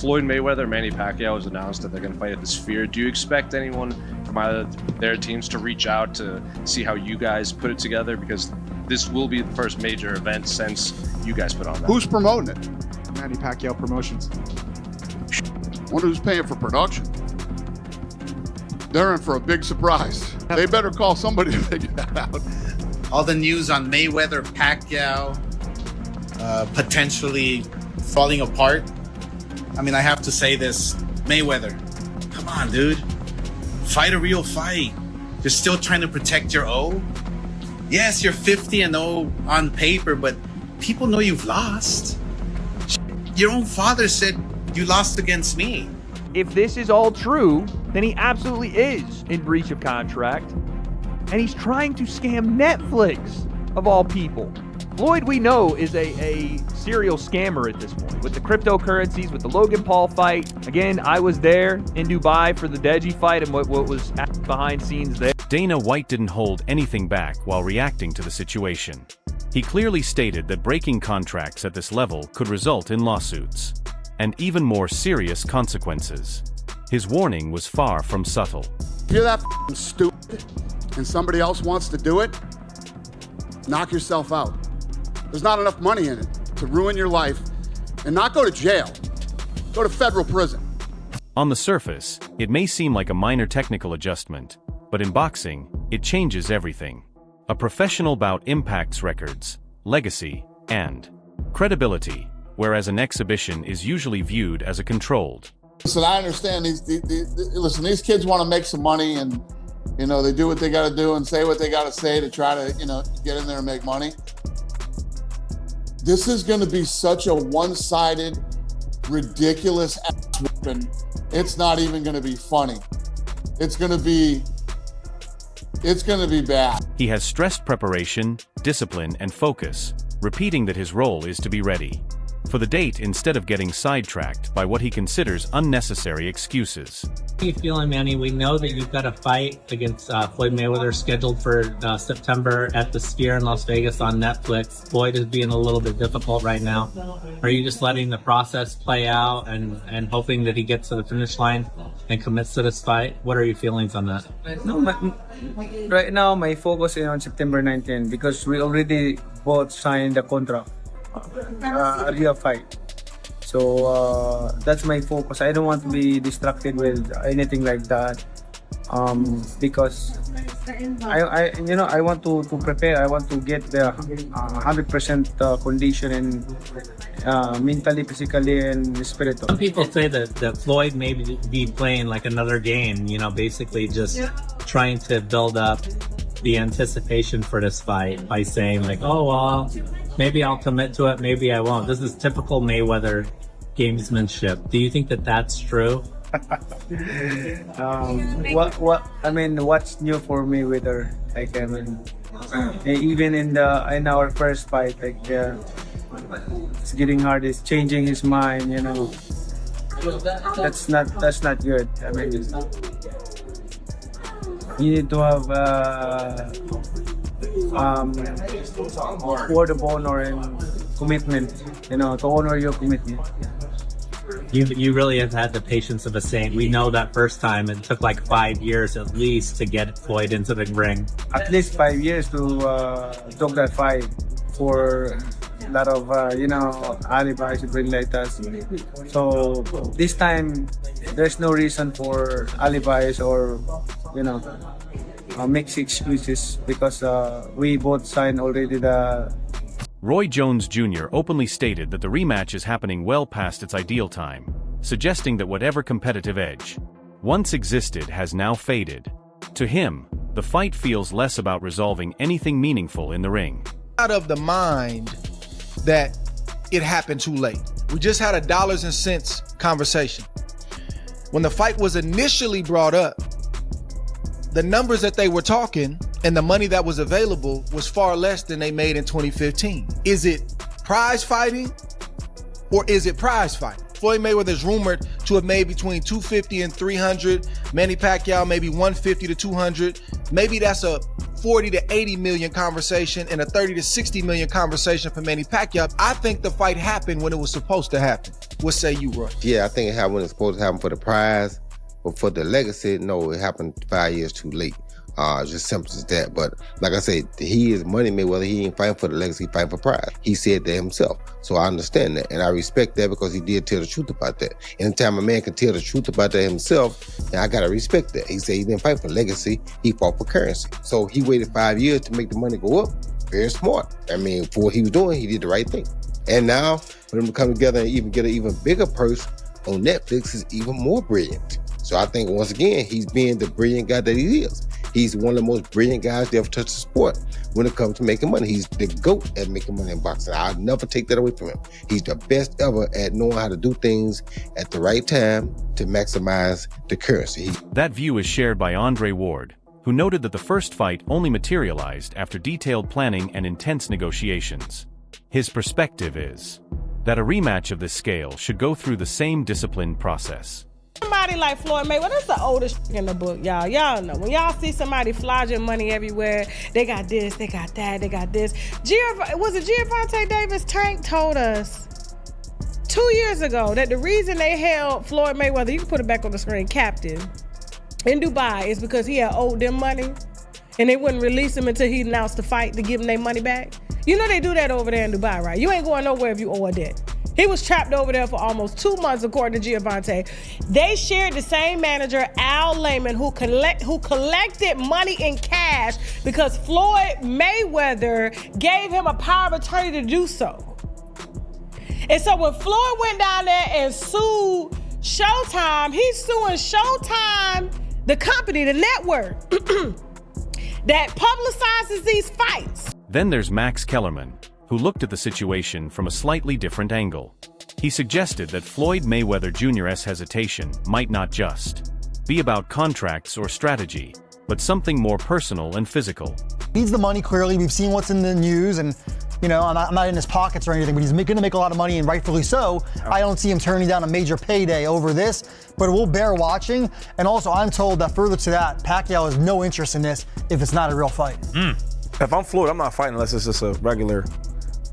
Floyd Mayweather, Manny Pacquiao has announced that they're going to fight at the Sphere. Do you expect anyone from either their teams to reach out to see how you guys put it together? Because this will be the first major event since you guys put on that. Who's promoting it? Manny Pacquiao Promotions. Wonder who's paying for production. They're in for a big surprise. They better call somebody to figure that out. All the news on Mayweather, Pacquiao, potentially falling apart. I mean, I have to say this, Mayweather, come on, dude. Fight a real fight. You're still trying to protect your O. Yes, you're 50-0 on paper, but people know you've lost. Your own father said you lost against me. If this is all true, then he absolutely is in breach of contract. And he's trying to scam Netflix, of all people. Floyd, we know, is a serial scammer at this point. With the cryptocurrencies, with the Logan Paul fight. Again, I was there in Dubai for the Deji fight and what was behind scenes there. Dana White didn't hold anything back while reacting to the situation. He clearly stated that breaking contracts at this level could result in lawsuits and even more serious consequences. His warning was far from subtle. If you're that stupid and somebody else wants to do it, knock yourself out. There's not enough money in it to ruin your life and not go to jail. Go to federal prison. On the surface, it may seem like a minor technical adjustment, but in boxing, it changes everything. A professional bout impacts records, legacy, and credibility, whereas an exhibition is usually viewed as a controlled. Listen, I understand these kids want to make some money and, they do what they got to do and say what they got to say to try to, get in there and make money. This is going to be such a one-sided, ridiculous ass whooping. It's not even going to be funny. It's going to be bad. He has stressed preparation, discipline, and focus, repeating that his role is to be ready for the date instead of getting sidetracked by what he considers unnecessary excuses. How are you feeling, Manny? We know that you've got a fight against Floyd Mayweather scheduled for September at the Sphere in Las Vegas on Netflix. Floyd is being a little bit difficult right now. Are you just letting the process play out and hoping that he gets to the finish line and commits to this fight? What are your feelings on that? No, right now my focus is on September 19 because we already both signed the contract, a real fight. So that's my focus. I don't want to be distracted with anything like that, because I want to prepare. I want to get the 100% condition and mentally, physically, and spiritually. Some people say that Floyd may be playing like another game, basically just trying to build up the anticipation for this fight by saying like, oh, well, maybe I'll commit to it, maybe I won't. This is typical Mayweather gamesmanship. Do you think that that's true? What's new for Mayweather? Even in our first fight, it's getting hard. It's changing his mind. That's not good. You need to have word of honor and commitment. To honor your commitment. You really have had the patience of a saint. We know that first time it took like 5 years at least to get Floyd into the ring. At least 5 years to talk that fight for a lot of alibis to bring like that. So this time there's no reason for alibis or mixed excuses because we both signed already the. Roy Jones Jr. openly stated that the rematch is happening well past its ideal time, suggesting that whatever competitive edge once existed has now faded. To him, the fight feels less about resolving anything meaningful in the ring. Out of the mind that it happened too late. We just had a dollars and cents conversation. When the fight was initially brought up, the numbers that they were talking and the money that was available was far less than they made in 2015. Is it prize fighting or is it prize fighting? Floyd Mayweather is rumored to have made between 250 and 300. Manny Pacquiao maybe 150 to 200. Maybe that's a 40 to 80 million conversation and a 30 to 60 million conversation for Manny Pacquiao. I think the fight happened when it was supposed to happen. What say you, Roy? Yeah, I think it happened when it's supposed to happen for the prize, but for the legacy, no, it happened 5 years too late. Just simple as that. But like I said, he is Money Mayweather. He ain't fighting for the legacy, he fighting for prize. He said that himself. So I understand that. And I respect that because he did tell the truth about that. Anytime a man can tell the truth about that himself, then I got to respect that. He said he didn't fight for legacy, he fought for currency. So he waited 5 years to make the money go up. Very smart. I mean, for what he was doing, he did the right thing. And now, for them to come together and even get an even bigger purse on Netflix is even more brilliant. So I think, once again, he's being the brilliant guy that he is. He's one of the most brilliant guys to ever touch the sport when it comes to making money. He's the GOAT at making money in boxing. I'll never take that away from him. He's the best ever at knowing how to do things at the right time to maximize the currency. That view is shared by Andre Ward, who noted that the first fight only materialized after detailed planning and intense negotiations. His perspective is that a rematch of this scale should go through the same disciplined process. Somebody like Floyd Mayweather, that's the oldest in the book, y'all. Y'all know. When y'all see somebody flogging money everywhere, they got this, they got that, they got this. Was it Gervonta Davis? Tank told us 2 years ago that the reason they held Floyd Mayweather, you can put it back on the screen, captive in Dubai is because he had owed them money and they wouldn't release him until he announced the fight to give them their money back. You know they do that over there in Dubai, right? You ain't going nowhere if you owe a debt. He was trapped over there for almost 2 months, according to Gervonta. They shared the same manager, Al Layman, who collected money in cash because Floyd Mayweather gave him a power of attorney to do so. And so when Floyd went down there and sued Showtime, he's suing Showtime, the company, the network, that publicizes these fights. Then there's Max Kellerman, who looked at the situation from a slightly different angle. He suggested that Floyd Mayweather Jr.'s hesitation might not just be about contracts or strategy, but something more personal and physical. Needs the money, clearly. We've seen what's in the news, and you know, I'm not in his pockets or anything, but he's going to make a lot of money, and rightfully so. I don't see him turning down a major payday over this, but we'll bear watching. And also, I'm told that further to that, Pacquiao has no interest in this if it's not a real fight. If I'm Floyd, I'm not fighting unless it's just a regular.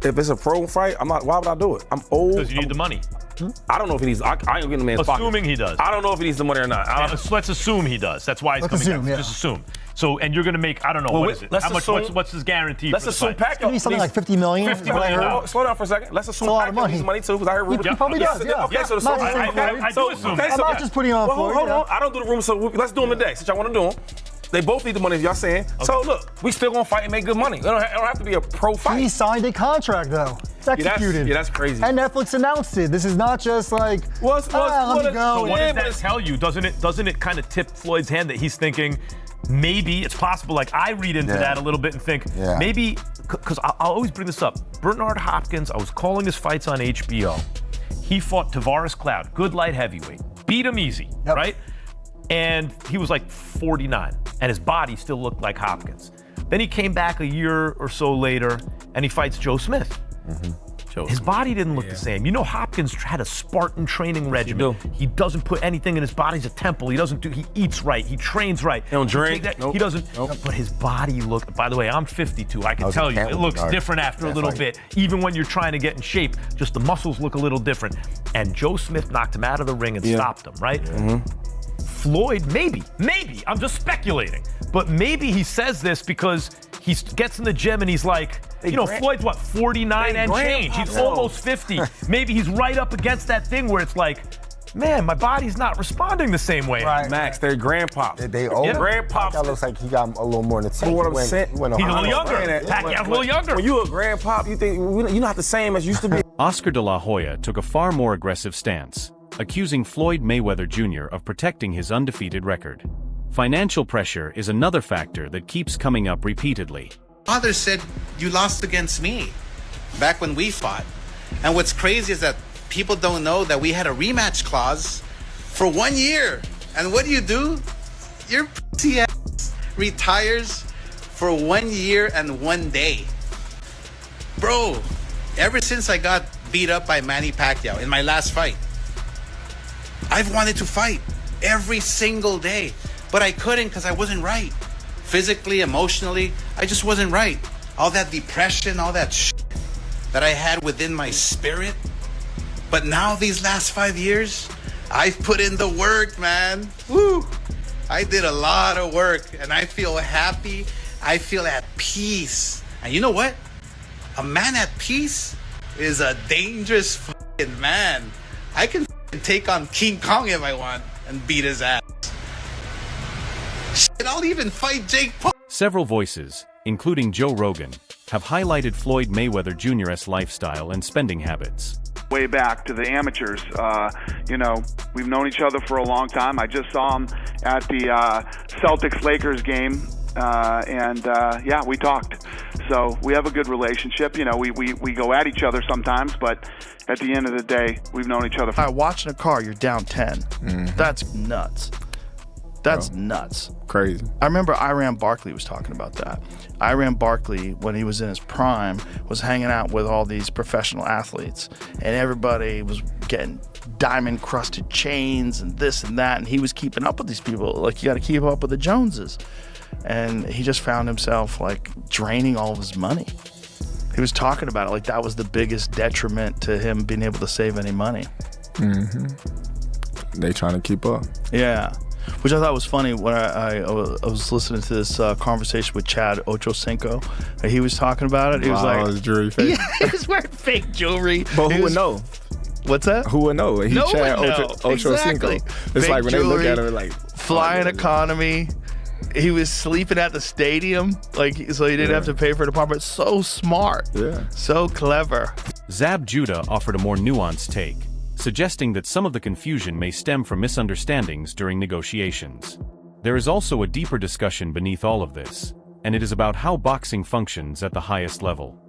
If it's a pro fight, I'm not. Why would I do it? I'm old. Because you need the money. I don't know if he needs. I ain't getting the man's pocket. Assuming he does. I don't know if he needs the money or not. Let's assume he does. That's why he's Let's coming assume, down. yeah. Just assume. So, and you're going to make, I don't know, Well, what is it? let's How much? assume- What's his guarantee? Let's for the assume fight? Pacquiao Maybe something needs like $50 million. 50 million. Slow down for a second. Let's assume That's a lot of Pacquiao money. needs money too, because I heard rumors. He probably does, yeah. Okay, so the Not source. just saying I do assume. I'm not just putting on Well, Floyd. hold you know. on. I don't do the rumors, so let's do them today. Since y'all want to do them, they both need the money, as y'all saying. So look, we still gonna fight and make good money. It don't have to be a pro fight. He signed a contract, though. It's executed. Yeah, that's crazy. And Netflix announced it. This is not just like, let me go. So what does that tell you? Doesn't it kind of tip Floyd's hand that he's thinking, maybe it's possible, like I read into that a little bit and think, maybe, because I'll always bring this up. Bernard Hopkins, I was calling his fights on HBO. He fought Tavares Cloud, good light heavyweight, beat him easy, right? And he was like 49, and his body still looked like Hopkins. Then he came back a year or so later, and he fights Joe Smith. His body didn't look the same. You know, Hopkins had a Spartan training regimen. He doesn't put anything in his body. He's a temple. He eats right. He trains right. He don't drink. He doesn't. But his body looked, by the way, I'm 52. I can tell you, it looks different after a little bit. Even when you're trying to get in shape, just the muscles look a little different. And Joe Smith knocked him out of the ring and stopped him, right? Floyd, maybe, I'm just speculating, but maybe he says this because he gets in the gym and he's like, Floyd's what, 49 and change. He's almost 50. Maybe he's right up against that thing where it's like, man, my body's not responding the same way. Right. Max, they're grandpops. They old. Grandpops. That looks like he got a little more in the tank. What I'm saying, he's a little younger. Pacquiao's a little younger. When you a grandpop, you think you're not the same as you used to be. Oscar de la Hoya took a far more aggressive stance, accusing Floyd Mayweather Jr. of protecting his undefeated record. Financial pressure is another factor that keeps coming up repeatedly. Father said, you lost against me back when we fought. And what's crazy is that people don't know that we had a rematch clause for 1 year. And what do? Your pussy ass retires for 1 year and 1 day. Bro, ever since I got beat up by Manny Pacquiao in my last fight, I've wanted to fight every single day, but I couldn't because I wasn't right. physically, emotionally, I just wasn't right. All that depression, all that shit that I had within my spirit. But now these last 5 years, I've put in the work, man. Woo! I did a lot of work and I feel happy. I feel at peace. And you know what? A man at peace is a dangerous fucking man. I can take on King Kong if I want and beat his ass. Shit, I'll even fight Jake Paul. Several voices, including Joe Rogan, have highlighted Floyd Mayweather Jr.'s lifestyle and spending habits. Way back to the amateurs. You know, we've known each other for a long time. I just saw him at the Celtics-Lakers game, and yeah, we talked. So we have a good relationship. You know, we go at each other sometimes, but at the end of the day, we've known each other. Watching a car, you're down 10. That's nuts. That's nuts. Crazy. I remember Iran Barkley was talking about that. Iran Barkley, when he was in his prime, was hanging out with all these professional athletes, and everybody was getting diamond-crusted chains and this and that, and he was keeping up with these people. Like, you got to keep up with the Joneses. And he just found himself, like, draining all of his money. He was talking about it like that was the biggest detriment to him being able to save any money. They trying to keep up. Yeah. Which I thought was funny when I was listening to this conversation with Chad Ochocinco. He was talking about it. He was like, his jewelry fake. Yeah, he was wearing fake jewelry. But who would know? What's that? Who would know? He No Chad one know. Ochocinco. Exactly. It's Fake like when jewelry, they look at him, like flying economy. He was sleeping at the stadium, like so he didn't have to pay for an apartment. So smart. Yeah. So clever. Zab Judah offered a more nuanced take, suggesting that some of the confusion may stem from misunderstandings during negotiations. There is also a deeper discussion beneath all of this, and it is about how boxing functions at the highest level.